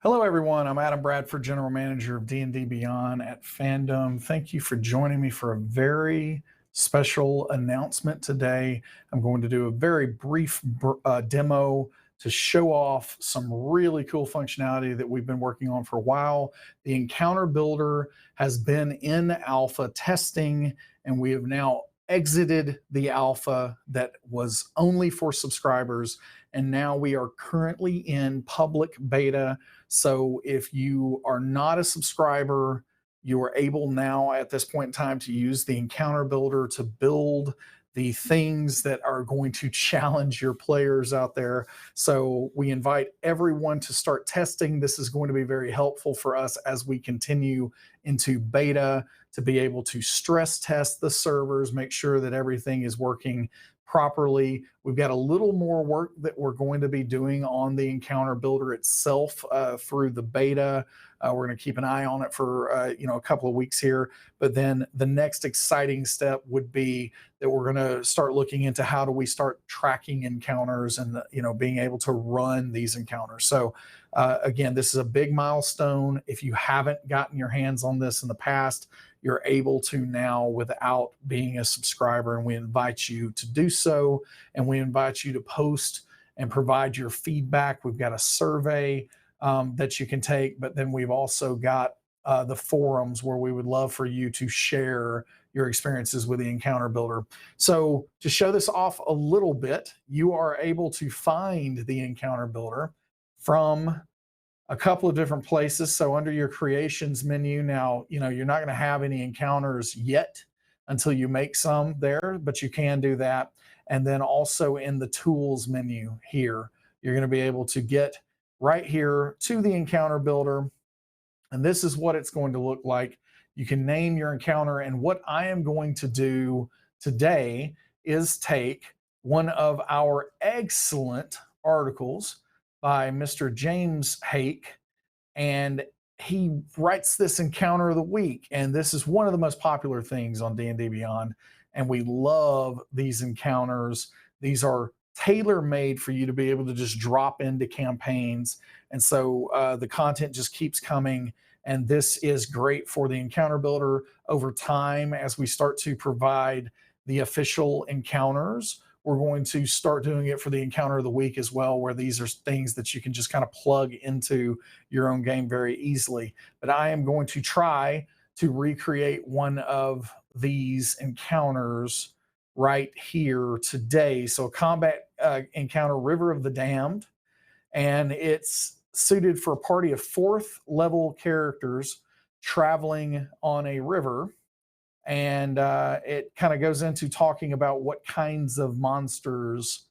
Hello, everyone. I'm Adam Bradford, General Manager of D&D Beyond at Fandom. Thank you for joining me for a very special announcement today. I'm going to do a very brief demo to show off some really cool functionality that we've been working on for a while. The Encounter Builder has been in alpha testing, and we have now exited the alpha that was only for subscribers, and now we are currently in public beta. So if you are not a subscriber, you are able now at this point in time to use the Encounter Builder to build the things that are going to challenge your players out there. So we invite everyone to start testing. This is going to be very helpful for us as we continue into beta to be able to stress test the servers, make sure that everything is working properly. We've got a little more work that we're going to be doing on the Encounter Builder itself through the beta. We're going to keep an eye on it for a couple of weeks here. But then the next exciting step would be that we're going to start looking into how do we start tracking encounters and being able to run these encounters. So again, this is a big milestone. If you haven't gotten your hands on this in the past, you're able to now without being a subscriber, and we invite you to do so, and we invite you to post and provide your feedback. We've got a survey that you can take, but then we've also got the forums where we would love for you to share your experiences with the Encounter Builder. So to show this off a little bit, you are able to find the Encounter Builder from a couple of different places. So under your creations menu now, you're not going to have any encounters yet until you make some there, but you can do that. And then also in the tools menu here, you're going to be able to get right here to the Encounter Builder. And this is what it's going to look like. You can name your encounter. And what I am going to do today is take one of our excellent articles by Mr. James Hake, and he writes this encounter of the week. And this is one of the most popular things on D&D Beyond. And we love these encounters. These are tailor-made for you to be able to just drop into campaigns. And so the content just keeps coming. And this is great for the Encounter Builder over time. As we start to provide the official encounters, we're going to start doing it for the Encounter of the Week as well, where these are things that you can just kind of plug into your own game very easily. But I am going to try to recreate one of these encounters right here today. So combat encounter, River of the Damned, and it's suited for a party of 4th level characters traveling on a river. And it kind of goes into talking about what kinds of monsters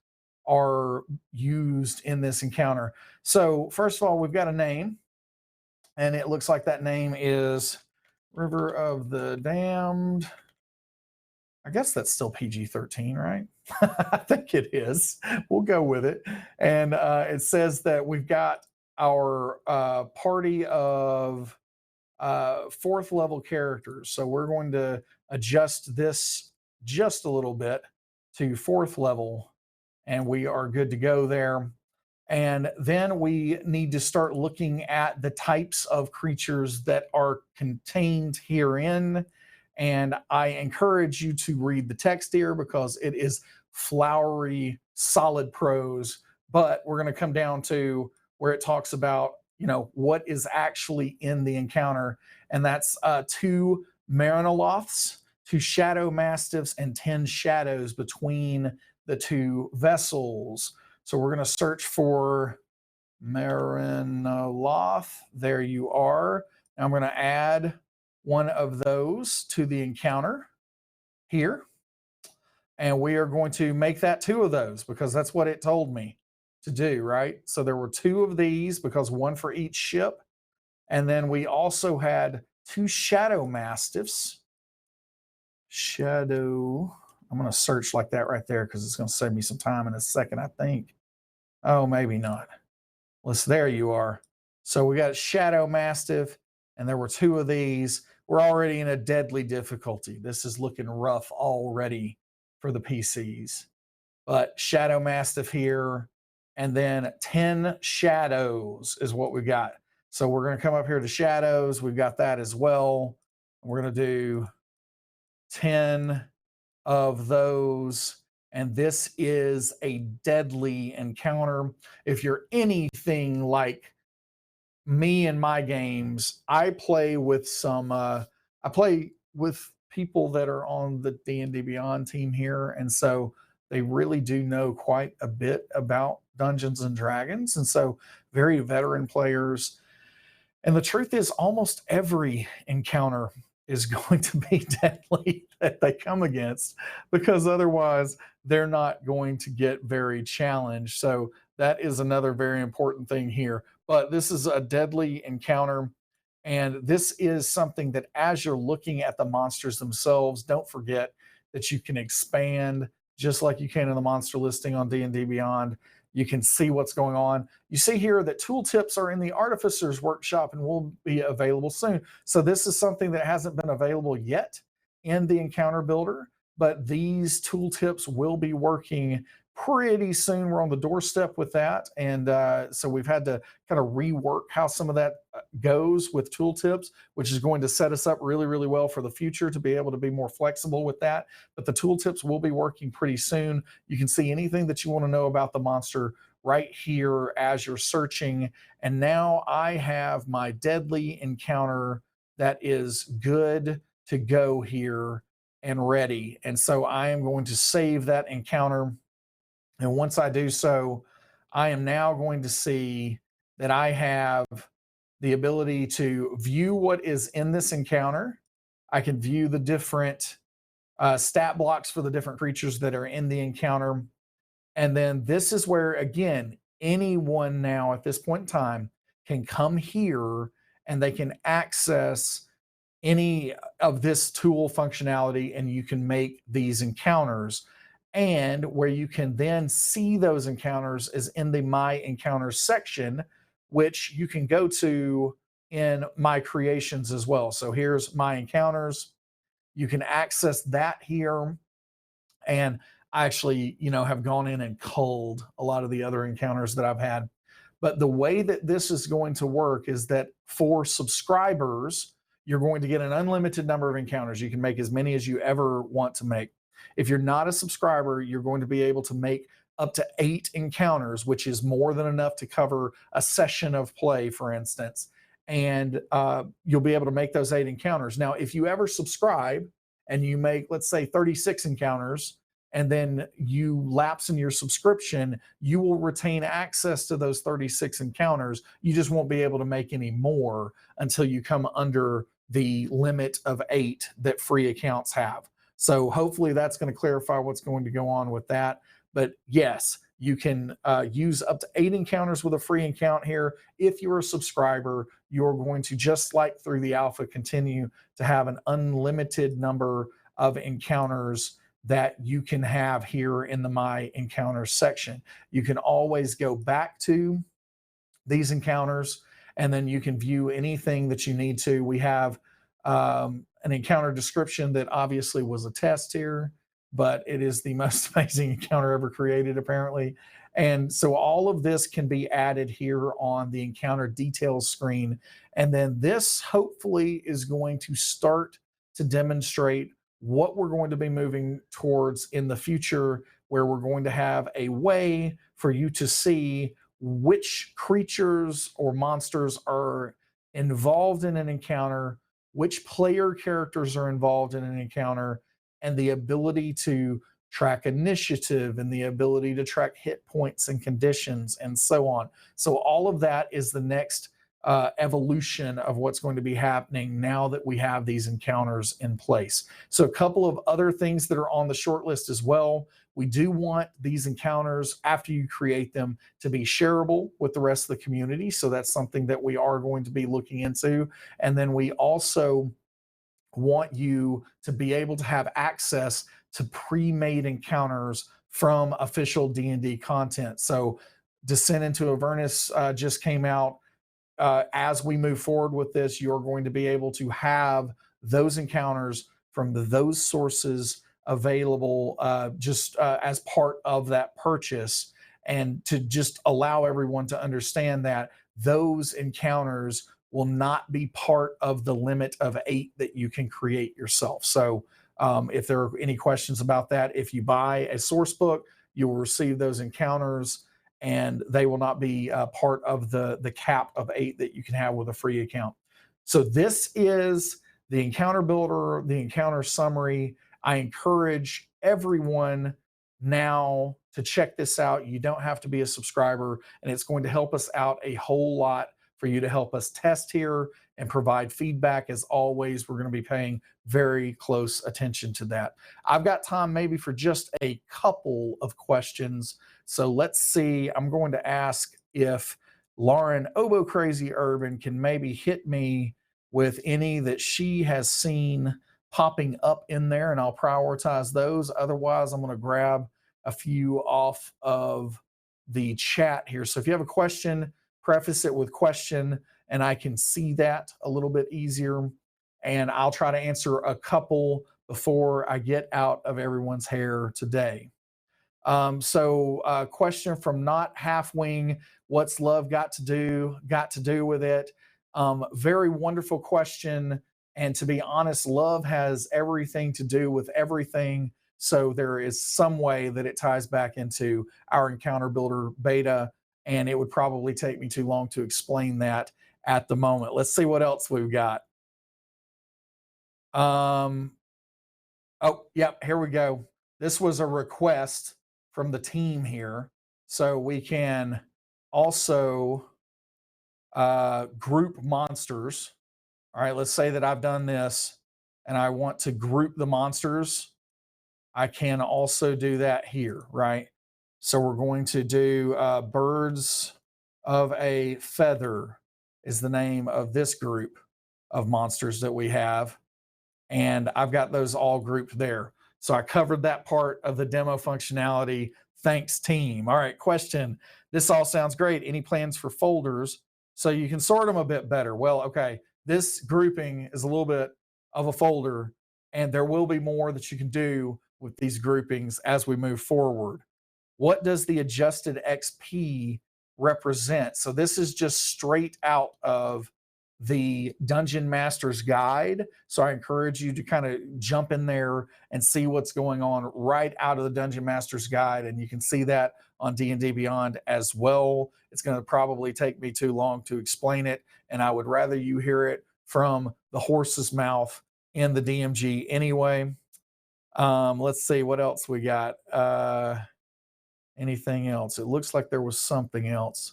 are used in this encounter. So first of all, we've got a name, and it looks like that name is River of the Damned. I guess that's still PG-13, right? I think it is. We'll go with it. And it says that we've got our party of 4th level characters. So we're going to adjust this just a little bit to 4th level, and we are good to go there. And then we need to start looking at the types of creatures that are contained herein. And I encourage you to read the text here because it is flowery, solid prose. But we're going to come down to where it talks about what is actually in the encounter. And that's 2 Marinoloths, 2 Shadow Mastiffs, and 10 shadows between the 2 vessels. So we're going to search for Marinoloth. There you are. Now I'm going to add one of those to the encounter here. And we are going to make that 2 of those because that's what it told me to do, right? So there were 2 of these because 1 for each ship. And then we also had 2 Shadow Mastiffs. I'm going to search like that right there because it's going to save me some time in a second, I think. Oh, maybe not. There you are. So we got Shadow Mastiff, and there were 2 of these. We're already in a deadly difficulty. This is looking rough already for the PCs. But Shadow Mastiff here, and then 10 shadows is what we got. So we're going to come up here to shadows. We've got that as well. We're going to do 10 of those. And this is a deadly encounter. If you're anything like me and my games, I play with people that are on the D&D Beyond team here. And so they really do know quite a bit about Dungeons and Dragons. And so very veteran players. And the truth is, almost every encounter is going to be deadly that they come against, because otherwise they're not going to get very challenged. So that is another very important thing here. But this is a deadly encounter. And this is something that, as you're looking at the monsters themselves, don't forget that you can expand just like you can in the monster listing on D&D Beyond. You can see what's going on. You see here that tooltips are in the Artificer's Workshop and will be available soon. So this is something that hasn't been available yet in the Encounter Builder, but these tooltips will be working pretty soon. We're on the doorstep with that. And so we've had to kind of rework how some of that goes with tooltips, which is going to set us up really, really well for the future to be able to be more flexible with that. But the tooltips will be working pretty soon. You can see anything that you want to know about the monster right here as you're searching. And now I have my deadly encounter that is good to go here and ready. And so I am going to save that encounter. And once I do so, I am now going to see that I have the ability to view what is in this encounter. I can view the different stat blocks for the different creatures that are in the encounter. And then this is where, again, anyone now at this point in time can come here and they can access any of this tool functionality, and you can make these encounters. And where you can then see those encounters is in the My Encounters section, which you can go to in My Creations as well. So here's My Encounters. You can access that here. And I actually, have gone in and culled a lot of the other encounters that I've had. But the way that this is going to work is that for subscribers, you're going to get an unlimited number of encounters. You can make as many as you ever want to make. If you're not a subscriber, you're going to be able to make up to 8 encounters, which is more than enough to cover a session of play, for instance. And you'll be able to make those 8 encounters. Now, if you ever subscribe and you make, let's say, 36 encounters, and then you lapse in your subscription, you will retain access to those 36 encounters. You just won't be able to make any more until you come under the limit of 8 that free accounts have. So hopefully that's going to clarify what's going to go on with that. But yes, you can use up to 8 encounters with a free account here. If you're a subscriber, you're going to, just like through the alpha, continue to have an unlimited number of encounters that you can have here in the My Encounters section. You can always go back to these encounters, and then you can view anything that you need to. We have an encounter description that obviously was a test here, but it is the most amazing encounter ever created, apparently. And so all of this can be added here on the encounter details screen. And then this hopefully is going to start to demonstrate what we're going to be moving towards in the future, where we're going to have a way for you to see which creatures or monsters are involved in an encounter, which player characters are involved in an encounter, and the ability to track initiative and the ability to track hit points and conditions and so on. So all of that is the next evolution of what's going to be happening now that we have these encounters in place. So a couple of other things that are on the short list as well. We do want these encounters, after you create them, to be shareable with the rest of the community. So that's something that we are going to be looking into. And then we also want you to be able to have access to pre-made encounters from official D&D content. So Descent into Avernus just came out. As we move forward with this, you're going to be able to have those encounters from those sources available as part of that purchase, and to just allow everyone to understand that those encounters will not be part of the limit of 8 that you can create yourself. So if there are any questions about that, if you buy a source book, you will receive those encounters, and they will not be part of the cap of 8 that you can have with a free account. So this is the encounter builder, the encounter summary. I encourage everyone now to check this out. You don't have to be a subscriber, and it's going to help us out a whole lot for you to help us test here and provide feedback. As always, we're going to be paying very close attention to that. I've got time maybe for just a couple of questions. So let's see. I'm going to ask if Lauren Obo Crazy Urban can maybe hit me with any that she has seen popping up in there, and I'll prioritize those. Otherwise, I'm going to grab a few off of the chat here. So if you have a question, preface it with question, and I can see that a little bit easier. And I'll try to answer a couple before I get out of everyone's hair today. Question from Not Half Wing: what's love got to do with it? Very wonderful question. And to be honest, love has everything to do with everything. So there is some way that it ties back into our Encounter Builder beta, and it would probably take me too long to explain that at the moment. Let's see what else we've got. Oh, yep, here we go. This was a request from the team here. So we can also group monsters. All right, let's say that I've done this and I want to group the monsters. I can also do that here, right? So we're going to do Birds of a Feather is the name of this group of monsters that we have. And I've got those all grouped there. So I covered that part of the demo functionality. Thanks, team. All right, question. This all sounds great. Any plans for folders so you can sort them a bit better? Well, okay, this grouping is a little bit of a folder, and there will be more that you can do with these groupings as we move forward. What does the adjusted XP represent? So this is just straight out of the Dungeon Master's Guide. So I encourage you to kind of jump in there and see what's going on right out of the Dungeon Master's Guide. And you can see that on D&D Beyond as well. It's going to probably take me too long to explain it, and I would rather you hear it from the horse's mouth in the DMG anyway. Let's see what else we got. Anything else? It looks like there was something else.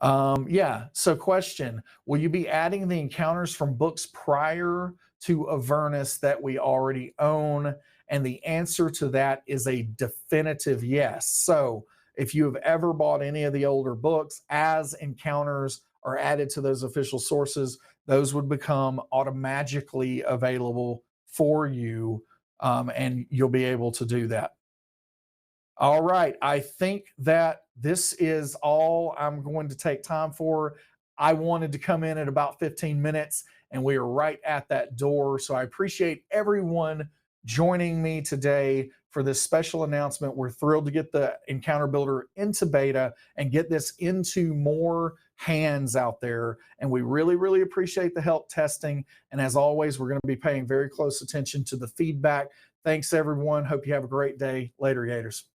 Yeah, so question, will you be adding the encounters from books prior to Avernus that we already own? And the answer to that is a definitive yes. So if you have ever bought any of the older books, as encounters are added to those official sources, those would become automatically available for you, and you'll be able to do that. All right, I think that this is all I'm going to take time for. I wanted to come in at about 15 minutes, and we are right at that door. So I appreciate everyone joining me today for this special announcement. We're thrilled to get the Encounter Builder into beta and get this into more hands out there. And we really, really appreciate the help testing. And as always, we're going to be paying very close attention to the feedback. Thanks, everyone. Hope you have a great day. Later, Gators.